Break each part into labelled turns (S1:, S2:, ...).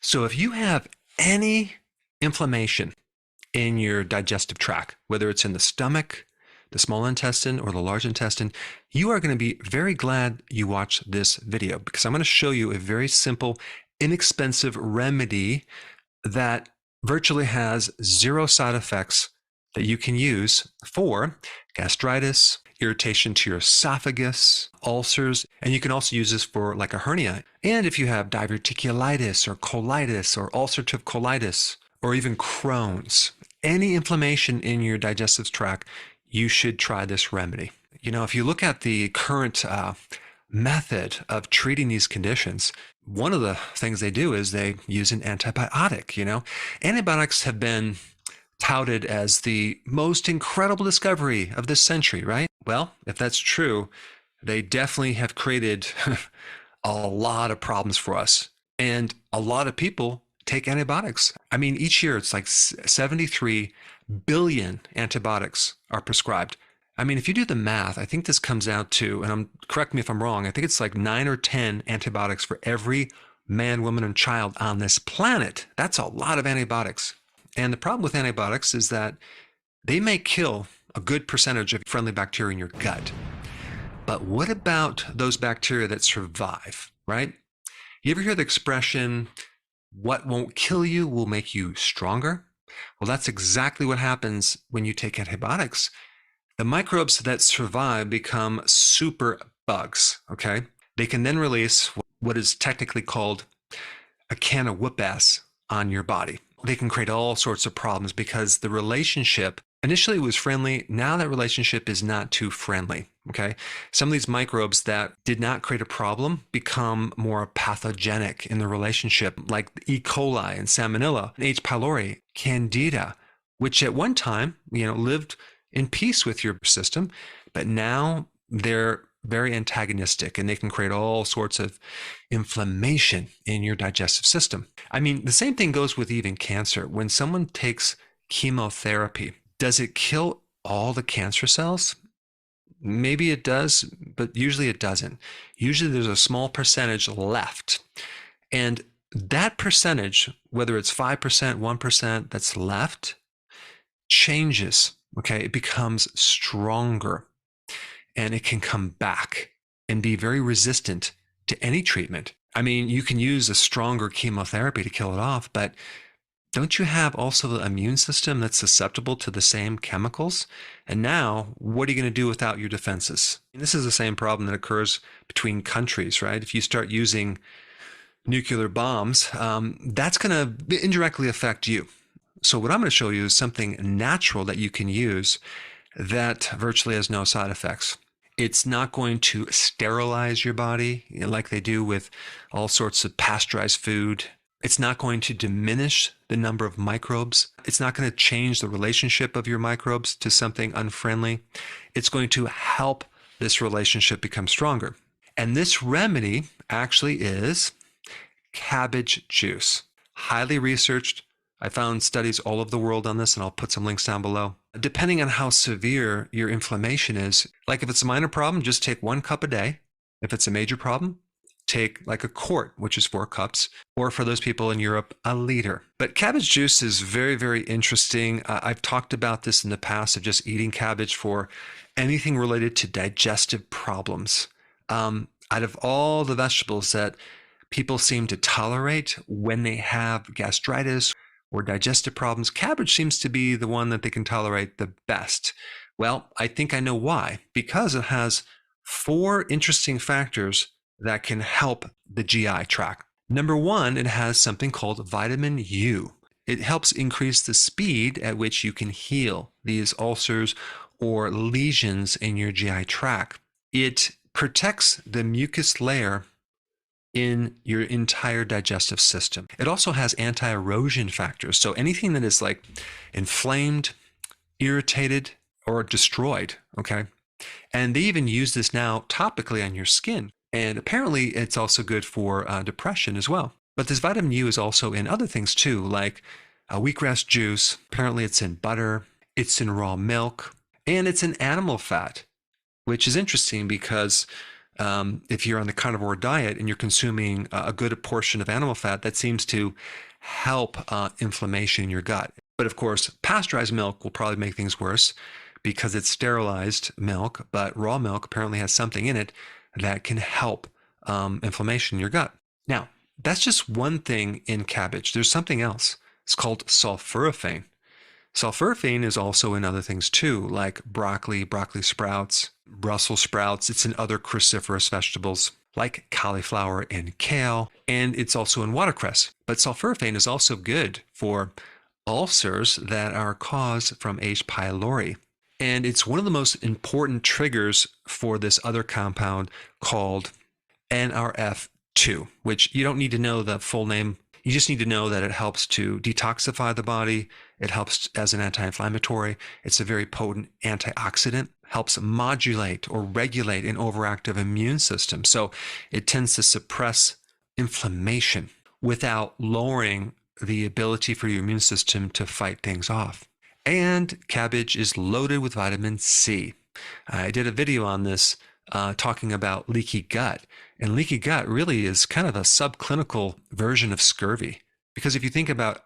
S1: So if you have any inflammation in your digestive tract, whether it's in the stomach, the small intestine, or the large intestine, you are going to be very glad you watched this video because I'm going to show you a very simple, inexpensive remedy that virtually has zero side effects that you can use for gastritis, irritation to your esophagus, ulcers, and you can also use this for like a hernia. And if you have diverticulitis or colitis or ulcerative colitis or even Crohn's, any inflammation in your digestive tract, you should try this remedy. You know, if you look at the current method of treating these conditions, one of the things they do is they use an antibiotic. Antibiotics have been touted as the most incredible discovery of this century, right? Well, if that's true, they definitely have created a lot of problems for us. And a lot of people take antibiotics. I mean, each year it's like 73 billion antibiotics are prescribed. I mean, if you do the math, I think this comes out to, and correct me if I'm wrong, I think it's like 9 or 10 antibiotics for every man, woman, and child on this planet. That's a lot of antibiotics. And the problem with antibiotics is that they may kill a good percentage of friendly bacteria in your gut. But what about those bacteria that survive, right? You ever hear the expression, what won't kill you will make you stronger? Well, that's exactly what happens when you take antibiotics. The microbes that survive become super bugs, okay? They can then release what is technically called a can of whoop ass on your body. They can create all sorts of problems because the relationship initially was friendly. Now that relationship is not too friendly, okay? Some of these microbes that did not create a problem become more pathogenic in the relationship, like E. coli and Salmonella, H. pylori, Candida, which at one time, lived in peace with your system, but now they're very antagonistic and they can create all sorts of inflammation in your digestive system. I mean, the same thing goes with even cancer. When someone takes chemotherapy, does it kill all the cancer cells? Maybe it does, but usually it doesn't. Usually there's a small percentage left. And that percentage, whether it's 5%, 1% that's left, changes, okay? It becomes stronger and it can come back and be very resistant to any treatment. I mean, you can use a stronger chemotherapy to kill it off, but don't you have also the immune system that's susceptible to the same chemicals? And now, what are you going to do without your defenses? And this is the same problem that occurs between countries, right? If you start using nuclear bombs, that's going to indirectly affect you. So what I'm going to show you is something natural that you can use that virtually has no side effects. It's not going to sterilize your body like they do with all sorts of pasteurized food. It's not going to diminish the number of microbes. It's not going to change the relationship of your microbes to something unfriendly. It's going to help this relationship become stronger. And this remedy actually is cabbage juice. Highly researched. I found studies all over the world on this, and I'll put some links down below. Depending on how severe your inflammation is, like if it's a minor problem, just take 1 cup a day. If it's a major problem, take like a quart, which is 4 cups, or for those people in Europe, a liter. But cabbage juice is very, very interesting. I've talked about this in the past of just eating cabbage for anything related to digestive problems. Out of all the vegetables that people seem to tolerate when they have gastritis or digestive problems, cabbage seems to be the one that they can tolerate the best. Well, I think I know why. Because it has 4 interesting factors that can help the GI tract. Number 1, it has something called vitamin U. It helps increase the speed at which you can heal these ulcers or lesions in your GI tract. It protects the mucus layer in your entire digestive system. It also has anti-erosion factors. So anything that is like inflamed, irritated, or destroyed, okay? And they even use this now topically on your skin. And apparently it's also good for depression as well. But this vitamin U is also in other things too, like wheatgrass juice. Apparently it's in butter, it's in raw milk, and it's in animal fat, which is interesting because if you're on the carnivore diet and you're consuming a good portion of animal fat, that seems to help inflammation in your gut. But of course, pasteurized milk will probably make things worse because it's sterilized milk, but raw milk apparently has something in it that can help inflammation in your gut. Now, that's just one thing in cabbage. There's something else. It's called sulforaphane. Sulforaphane is also in other things too, like broccoli sprouts, Brussels sprouts. It's in other cruciferous vegetables like cauliflower and kale, and it's also in watercress. But sulforaphane is also good for ulcers that are caused from H. pylori. And it's one of the most important triggers for this other compound called NRF2, which you don't need to know the full name. You just need to know that it helps to detoxify the body. It helps as an anti-inflammatory. It's a very potent antioxidant, helps modulate or regulate an overactive immune system. So it tends to suppress inflammation without lowering the ability for your immune system to fight things off. And cabbage is loaded with vitamin C. I did a video on this talking about leaky gut. And leaky gut really is kind of a subclinical version of scurvy. Because if you think about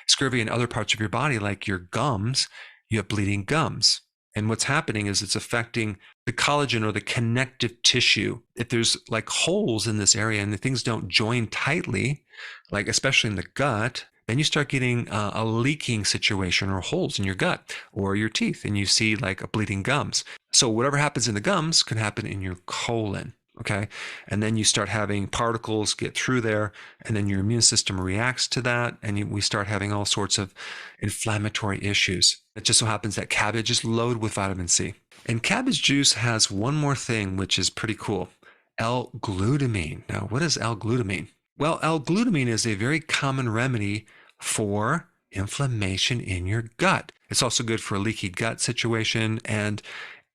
S1: scurvy in other parts of your body, like your gums, you have bleeding gums. And what's happening is it's affecting the collagen or the connective tissue. If there's like holes in this area and the things don't join tightly, like especially in the gut, then you start getting a leaking situation or holes in your gut or your teeth, and you see like a bleeding gums. So whatever happens in the gums can happen in your colon, okay? And then you start having particles get through there, and then your immune system reacts to that, and we start having all sorts of inflammatory issues. It just so happens that cabbage is loaded with vitamin C. And cabbage juice has one more thing, which is pretty cool. L-glutamine. Now, what is L-glutamine? Well, L-glutamine is a very common remedy for inflammation in your gut. It's also good for a leaky gut situation, and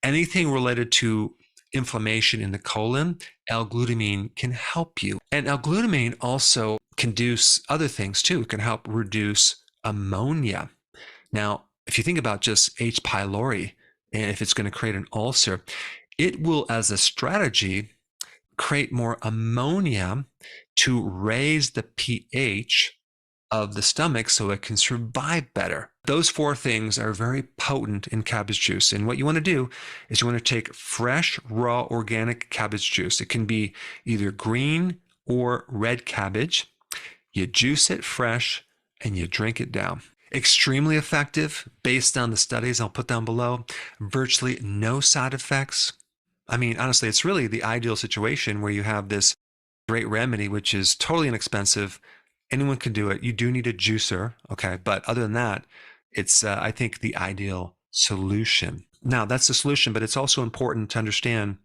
S1: anything related to inflammation in the colon, L-glutamine can help you. And L-glutamine also can do other things too. It can help reduce ammonia. Now, if you think about just H. pylori, and if it's going to create an ulcer, it will, as a strategy, create more ammonia to raise the pH of the stomach so it can survive better. Those four things are very potent in cabbage juice. And what you want to do is you want to take fresh, raw, organic cabbage juice. It can be either green or red cabbage. You juice it fresh and you drink it down. Extremely effective based on the studies I'll put down below. Virtually no side effects. I mean, honestly, it's really the ideal situation where you have this great remedy, which is totally inexpensive. Anyone can do it. You do need a juicer, okay? But other than that, it's, I think, the ideal solution. Now, that's the solution, but it's also important to understand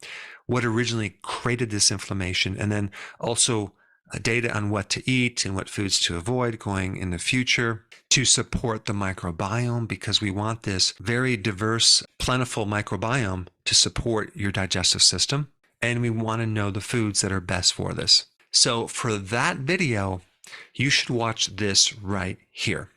S1: what originally created this inflammation, and then also data on what to eat and what foods to avoid going in the future to support the microbiome, because we want this very diverse, plentiful microbiome to support your digestive system. And we want to know the foods that are best for this. So for that video, you should watch this right here.